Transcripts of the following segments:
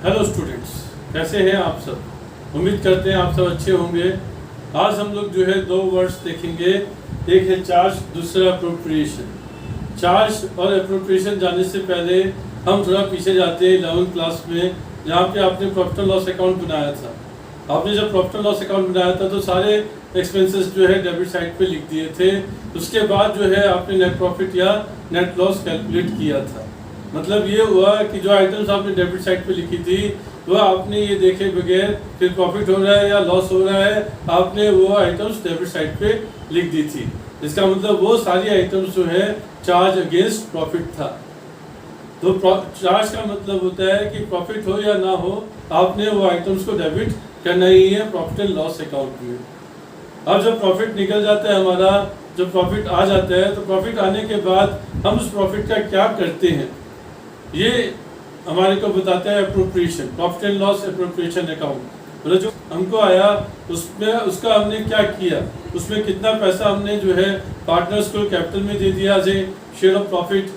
Hello students, कैसे हैं आप सब। उम्मीद करते हैं आप सब अच्छे होंगे। आज हम लोग जो है दो वर्ड्स देखेंगे, एक है चार्ज, दूसरा अप्रोप्रिएशन। चार्ज और अप्रोप्रिएशन जाने से पहले हम थोड़ा पीछे जाते हैं 11वीं क्लास में, जहाँ पे आपने प्रॉफिट एंड लॉस अकाउंट बनाया था। आपने जब प्रॉफिट एंड लॉस अकाउंट बनाया था तो सारे एक्सपेंसेस जो है डेबिट साइड पे लिख दिए थे। उसके बाद जो है आपने नेट प्रॉफिट या नेट लॉस कैलकुलेट किया था। मतलब ये हुआ कि जो आइटम्स आपने डेबिट साइड पे लिखी थी वह आपने ये देखे बगैर फिर प्रॉफिट हो रहा है या लॉस हो रहा है, आपने वो आइटम्स डेबिट साइड पे लिख दी थी। इसका मतलब वो सारी आइटम्स जो है चार्ज अगेंस्ट प्रॉफिट था। तो चार्ज का मतलब होता है कि प्रॉफिट हो या ना हो, आपने वो आइटम्स को डेबिट करना ही है प्रॉफिट एंड लॉस अकाउंट में। अब जब प्रॉफिट निकल जाता है हमारा, जब प्रॉफिट आ जाता है, तो प्रॉफिट आने के बाद हम उस प्रॉफिट का क्या करते हैं ये हमारे को बताता है appropriation, profit and loss appropriation account. मतलब जो हमको आया उसमें उसका हमने क्या किया, उसमें कितना पैसा हमने जो है पार्टनर्स को कैपिटल में दे दिया as a share of profit,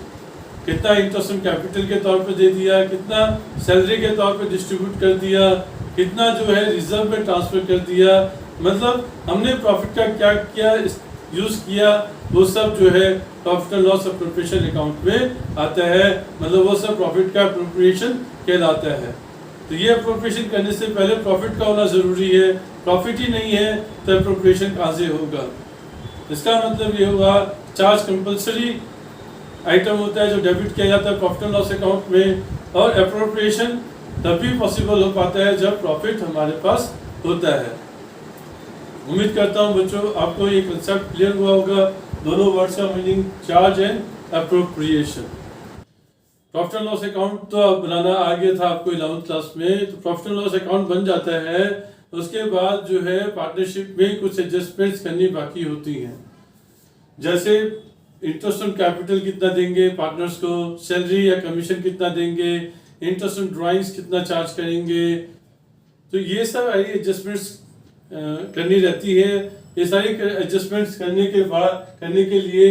कितना इंटरेस्ट ऑन कैपिटल के तौर पे दे दिया, कितना सैलरी के तौर पे डिस्ट्रीब्यूट कर दिया, कितना जो है रिजर्व में ट्रांसफर कर दिया। मतलब हमने प्रॉफिट का क्या क्या यूज किया, वो सब जो है profit and loss appropriation account में आता है। मतलब वो सब प्रॉफिट का अप्रोप्रिएशन कहलाता है। तो ये अप्रोप्रिएशन करने से पहले प्रॉफिट का होना जरूरी है। प्रॉफिट ही नहीं है तो अप्रोप्रिएशन कहाँ से होगा। इसका मतलब ये हुआ चार्ज कंपल्सरी आइटम होता है जो डेबिट किया जाता है प्रॉफिट एंड लॉस अकाउंट में, और अप्रोप्रिएशन तभी पॉसिबल हो पाता है जब प्रॉफिट हमारे पास होता है। उम्मीद करता हूँ बच्चों आपको ये कंसेप्ट क्लियर हुआ होगा। दोनों वर्ड्स का meaning charge and appropriation. Profit and loss account तो अब बनाना आ गया था आपको 11वीं क्लास में। तो प्रॉफिट एंड लॉस अकाउंट बन जाता है, उसके बाद जो है पार्टनरशिप में कुछ एडजस्टमेंट्स करनी बाकी होती हैं। जैसे इंटरेस्ट ऑन कैपिटल कितना देंगे पार्टनर्स को, सैलरी या कमीशन कितना देंगे, इंटरेस्ट ऑन ड्राइंग्स कितना चार्ज करेंगे। तो ये सब एडजस्टमेंट्स करनी रहती है। ये सारी एडजस्टमेंट्स करने के लिए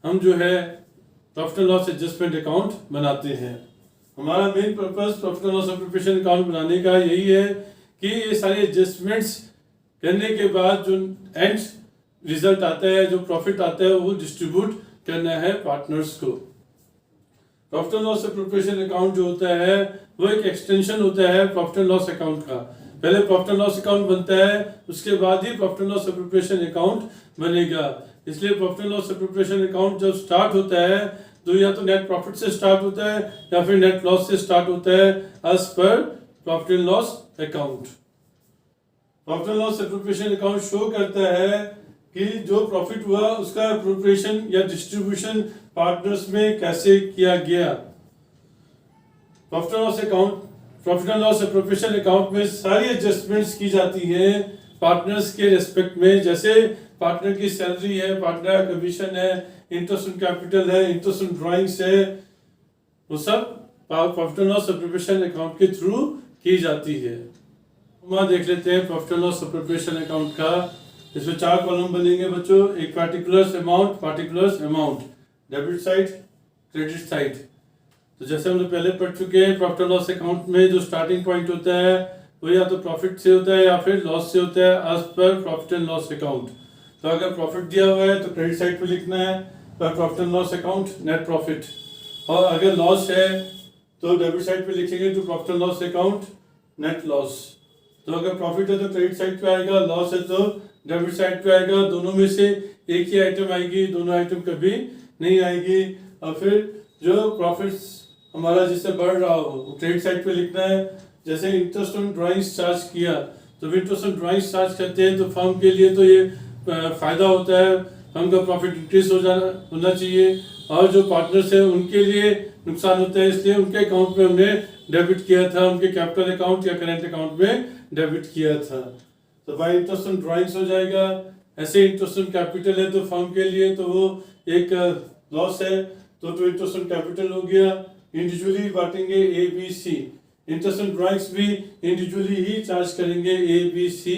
हम जो है profit and loss adjustment account बनाते हैं। हमारा main purpose profit and loss appropriation account बनाने का यही है कि ये सारी एडजस्टमेंट्स करने के बाद जो एंड रिजल्ट आता है, जो प्रॉफिट आता है, वो डिस्ट्रीब्यूट करना है पार्टनर्स को। Profit and loss appropriation account जो होता है वो एक एक्सटेंशन होता है प्रॉफिट एंड लॉस अकाउंट का। पहले प्रॉफिट एंड लॉस अकाउंट बनता है, उसके बाद ही profit and loss appropriation account बनेगा। इसलिए profit and loss appropriation account जब स्टार्ट होता है तो या तो नेट प्रॉफिट से स्टार्ट होता है या फिर नेट लॉस से स्टार्ट होता है as per profit and loss account. Profit and loss appropriation account show करता है कि जो प्रॉफिट हुआ उसका अप्रोप्रिएशन या डिस्ट्रीब्यूशन पार्टनर्स में कैसे किया गया। Profit and loss account, profit and loss appropriation account में सारी एडजस्टमेंट्स की जाती हैं पार्टनर्स के रिस्पेक्ट में। जैसे पार्टनर की सैलरी है, पार्टनर का कमीशन है, इंटरेस्ट ऑन कैपिटल है, इंटरेस्ट ऑन ड्राइंग्स है, वो सब profit and loss appropriation account के थ्रू की जाती है। हम देख लेते हैं profit and loss appropriation account का। इसमें 4 कॉलम बनेंगे बच्चों। एक particulars amount, debit side, credit side. तो जैसे हम लोग पहले पढ़ चुके हैं, प्रॉफिट एंड लॉस अकाउंट में जो स्टार्टिंग पॉइंट होता है वो या तो प्रॉफिट से होता है या फिर लॉस से होता है as per profit and loss account. तो अगर प्रॉफिट दिया हुआ है तो क्रेडिट साइड पे लिखना है पर profit and loss account net profit, और अगर लॉस है तो डेबिट साइड पे लिखेंगे तो profit and loss account net loss. तो अगर प्रॉफिट है तो क्रेडिट साइड पे आएगा, लॉस है तो डेबिट साइड पे आएगा। दोनों में से एक ही आइटम आएगी, दोनों आइटम कभी नहीं आएगी। और फिर जो प्रॉफिट हमारा जिससे बढ़ रहा हो वो क्रेडिट साइड पे लिखना है। जैसे इंटरेस्ट ऑन ड्राइंग्स चार्ज किया, तो इंटरेस्ट ऑन ड्राइंग्स चार्ज करते हैं तो फर्म के लिए तो ये फायदा होता है, फर्म का प्रॉफिट इंक्रीज होना चाहिए। और जो पार्टनर्स है उनके लिए नुकसान होता है, इसलिए उनके अकाउंट में हमने डेबिट किया था, उनके कैपिटल अकाउंट या करेंट अकाउंट में डेबिट किया था। तो बाय इंटरेस्ट ऑन ड्राइंग्स हो जाएगा। ऐसे इंटरेस्ट ऑन कैपिटल है तो फर्म के लिए तो वो एक लॉस है, तो इंटरेस्ट ऑन कैपिटल हो गया। इंडिविजुअली बांटेंगे A B C, interest on drawings भी इंडिविजुअली ही चार्ज करेंगे ए बी सी।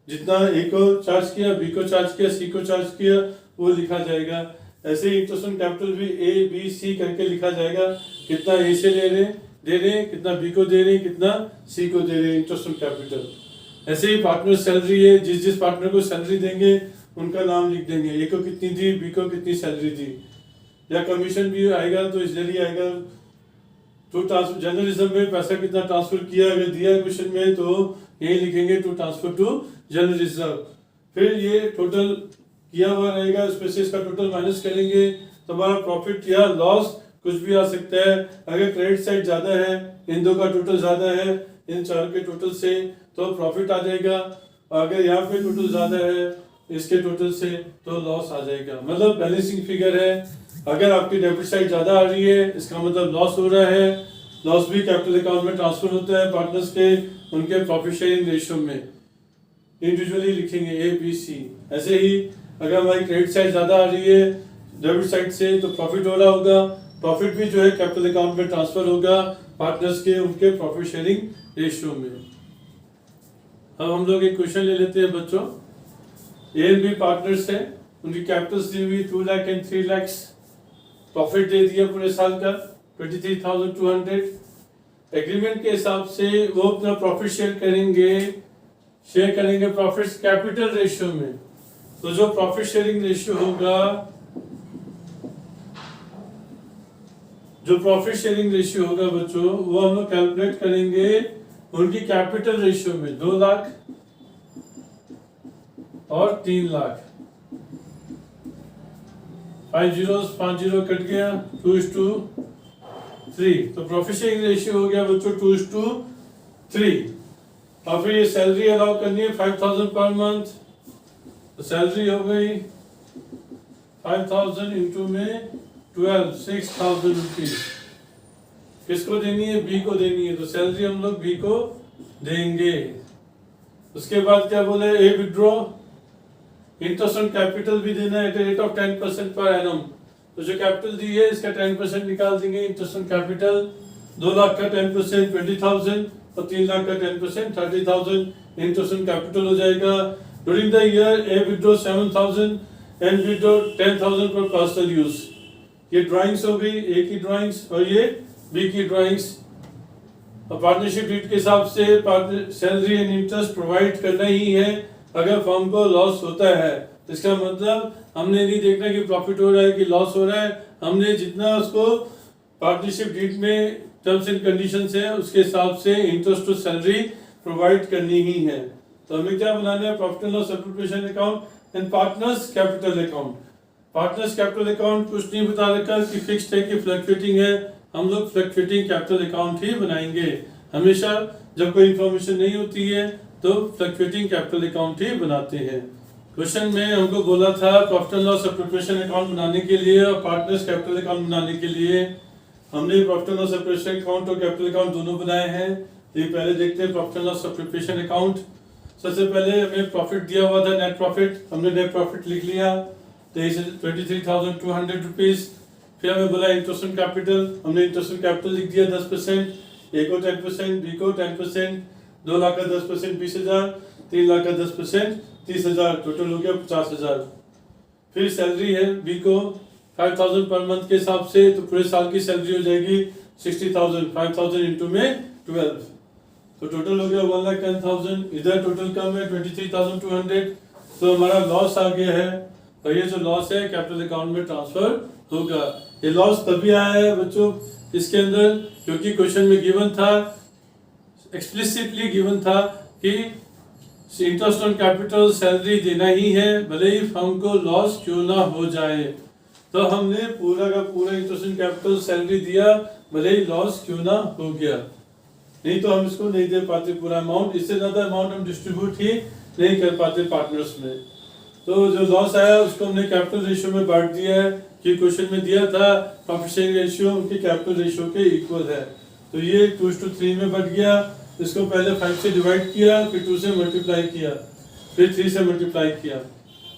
जितना ए को चार्ज किया, बी को चार्ज किया, सी को चार्ज किया वो लिखा जाएगा। ऐसे ही इंटरेस्ट ऑन कैपिटल भी ए बी सी करके लिखा जाएगा। कितना ए से ले रहे हैं, दे रहे हैं, कितना बी को दे रहे हैं, कितना सी को दे रहे हैं, इंटरेस्ट ऑन कैपिटल। ऐसे ही पार्टनर सैलरी है, जिस जिस पार्टनर को सैलरी देंगे उनका नाम लिख देंगे, ए को कितनी दी, बी को कितनी सैलरी दी। या कमीशन भी आएगा तो इसलिए आएगा टू ट्रांसफर, जर्नलिज्म में पैसा कितना ट्रांसफर किया, अगर दिया क्वेश्चन में तो यही लिखेंगे टू ट्रांसफर टू जर्नलिज्म। फिर ये टोटल किया हुआ रहेगा, उसमें से इसका टोटल माइनस करेंगे तो हमारा प्रॉफिट या लॉस कुछ भी आ सकता है। अगर क्रेडिट साइड ज्यादा है, इन दो का टोटल ज्यादा है इन चार के टोटल से, तो प्रॉफिट आ जाएगा। अगर यहाँ पे टोटल ज्यादा है इसके टोटल से तो लॉस आ जाएगा। मतलब बैलेंसिंग फिगर है, अगर आपकी डेबिट साइड ज्यादा आ रही है इसका मतलब लॉस हो रहा है, लॉस भी कैपिटल अकाउंट में ट्रांसफर होता है पार्टनर्स के उनके प्रॉफिट शेयरिंग रेशियो में, इंडिविजुअली लिखेंगे ए बी सी। ऐसे ही अगर हमारी क्रेडिट साइड ज्यादा आ रही है डेबिट साइड से तो प्रॉफिट हो रहा होगा, प्रॉफिट भी जो है कैपिटल अकाउंट में ट्रांसफर होगा पार्टनर्स के उनके प्रॉफिट शेयरिंग रेशियो में। अब हम लोग एक क्वेश्चन ले लेते हैं बच्चों। ए एंड बी पार्टनर्स हैं, उनकी कैपिटल्स दी हुई 2 लाख एंड 3 लाख, प्रॉफिट दे दिया पूरे साल का 23,200। एग्रीमेंट के हिसाब से वो अपना प्रॉफिट शेयर करेंगे प्रॉफिट्स कैपिटल रेशियो में। तो जो प्रॉफिट शेयरिंग रेशियो होगा, बच्चों वो हम लोग कैलकुलेट करेंगे उनकी कैपिटल रेशियो में, 2 लाख और 3 लाख। 5 0 कट गया, 2:3, तो प्रॉफिट शेयरिंग रेशियो हो गया बच्चों 2:3। और फिर ये सैलरी अलाउ करनी है 5,000 पर मंथ, तो सैलरी हो गई 5,000 इंटू में 12, 6,000 रुपीज। किसको देनी है, बी को देनी है, तो सैलरी हम लोग बी को देंगे। उसके बाद क्या बोले, ए विड्रॉ, इंटरेस्ट ऑन कैपिटल भी देना है at rate of 10% per annum. तो जो कैपिटल दी है इसका 10% निकाल देंगे इंटरेस्ट ऑन कैपिटल। 2 लाख का 10% 20,000 और 3 लाख का 10% 30,000 इंटरेस्ट ऑन कैपिटल हो जाएगा। During the year A withdraw 7,000 and withdraw 10,000 for personal use. ये ड्राइंग्स हो गई, ए की ड्राइंग्स और ये बी की ड्राइंग्स। और पार्टनरशिप डीड के हिसाब से सैलरी एंड इंटरेस्ट प्रोवाइड करना ही है। अगर फर्म को लॉस होता है तो इसका मतलब हमने नहीं देखना कि प्रॉफिट हो रहा है कि लॉस हो रहा है, हमने जितना उसको पार्टनरशिप डीड में टर्म्स एंड कंडीशंस है उसके हिसाब से इंटरेस्ट टू सैलरी प्रोवाइड करनी ही है। तो हमें क्या बनाना है, profit and loss appropriation account and partners capital account. Partners capital account कुछ नहीं बता रखा कि फिक्स्ड है कि फ्लक्चुएटिंग है, हम लोग फ्लक्चुएटिंग कैपिटल अकाउंट ही बनाएंगे। हमेशा जब कोई इंफॉर्मेशन नहीं होती है तो फ्लक्चुएटिंग कैपिटल अकाउंट ही बनाते हैं। क्वेश्चन में हमको बोला था profit and loss appropriation account बनाने के लिए और पार्टनर्स कैपिटल अकाउंट बनाने के लिए हमने profit and loss appropriation account और कैपिटल अकाउंट दोनों बनाए हैं। ये पहले देखते हैं profit and loss appropriation account. सबसे पहले हमें प्रॉफिट दिया हुआ था नेट प्रॉफिट, हमने नेट प्रॉफिट लिख लिया 23,200 रुपीज। फिर हमें बोला इंटरेस्ट ऑन कैपिटल, हमने इंटरेस्ट ऑन कैपिटल लिख दिया 10%, ए को 10%, बी को 10%, 2 लाख का 10% 20,000, 3 लाख का 10% 30,000, टोटल हो गया 50,000। फिर सैलरी है बी को 5,000 पर मंथ के हिसाब से, तो पूरे साल की सैलरी हो जाएगी 60,000, 5,000 इंटू में 12, तो टोटल हो गया 1,10,000। इधर टोटल कम है 23,200, तो हमारा लॉस आ गया है और ये जो लॉस है कैपिटल अकाउंट में ट्रांसफर होगा। ये लॉस तभी आया है बच्चों इसके अंदर क्योंकि क्वेश्चन में गिवन था, एक्सप्लिसिटली गिवन था कि इंटरेस्ट ऑन कैपिटल सैलरी देना ही है भले ही फर्म को लॉस क्यों ना हो जाए। तो हमने पूरा का पूरा इंटरेस्ट ऑन कैपिटल सैलरी दिया भले ही लॉस क्यों ना हो गया, नहीं तो हम इसको नहीं दे पाते पूरा अमाउंट, इससे ज्यादा अमाउंट हम डिस्ट्रीब्यूट ही नहीं कर पाते पार्टनर्स में। तो जो लॉस आया उसको हमने कैपिटल रेशियो में बांट दिया है कि क्वेश्चन में दिया था प्रॉफिट शेयरिंग रेशियो उनके कैपिटल रेशियो के इक्वल है, तो ये 2:3 में बढ़ गया। इसको पहले 5 से डिवाइड किया, फिर 2 से मल्टीप्लाई किया, फिर 3 से मल्टीप्लाई किया।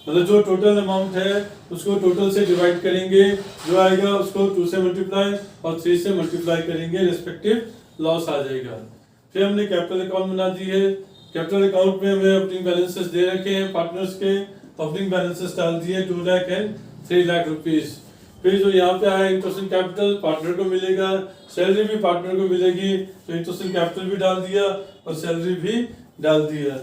मतलब जो टोटल अमाउंट है उसको टोटल से डिवाइड करेंगे, जो आएगा उसको 2 से मल्टीप्लाई और 3 से मल्टीप्लाई करेंगे, रेस्पेक्टिव लॉस आ जाएगा। फिर हमने कैपिटल अकाउंट बना दी है। कैपिटल अकाउंट में हमें ओपनिंग बैलेंसेस दे रखे हैं पार्टनर्स के, ओपनिंग बैलेंसेस डाल दिए 2 लाख एंड 3 लाख रुपीज। फिर जो यहाँ पे आया इंटरेस्ट इन कैपिटल पार्टनर को मिलेगा, सैलरी भी पार्टनर को मिलेगी, तो इंटरेस्ट इन कैपिटल भी डाल दिया और सैलरी भी डाल दिया।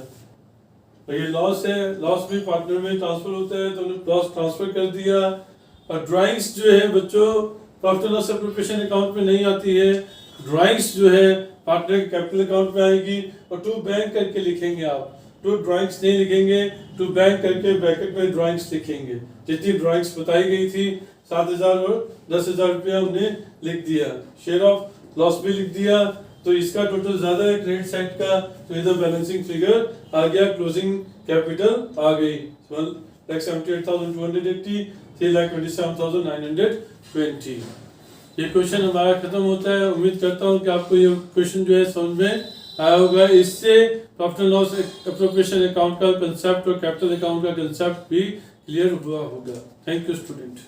और ये लॉस है, लॉस भी पार्टनर में ट्रांसफर होता है, तो लॉस ट्रांसफर कर दिया। और ड्राइंग्स जो है बच्चों profit and loss appropriation account में नहीं आती है, ड्राइंग्स जो है पार्टनर के कैपिटल अकाउंट में आएगी। और टू बैंक करके लिखेंगे आप, टू ड्राइंग्स नहीं लिखेंगे, टू बैंक करके ब्रैकेट में ड्राइंग्स लिखेंगे। जितनी ड्राइंग्स बताई गई थी 7,000 और 10,000 रुपया हमने लिख दिया, शेयर ऑफ लॉस भी लिख दिया। तो इसका टोटल ज्यादा है क्रेडिट साइड का, तो इधर बैलेंसिंग फिगर आ गया, क्लोजिंग कैपिटल आ गई 1,78,280, 3,27,920। ये क्वेश्चन हमारा खत्म होता है। उम्मीद करता हूँ कि आपको ये क्वेश्चन जो है समझ में आया होगा। इससे profit and loss appropriation account का कंसेप्ट और कैपिटल अकाउंट का कंसेप्ट भी क्लियर हुआ होगा। Thank you student.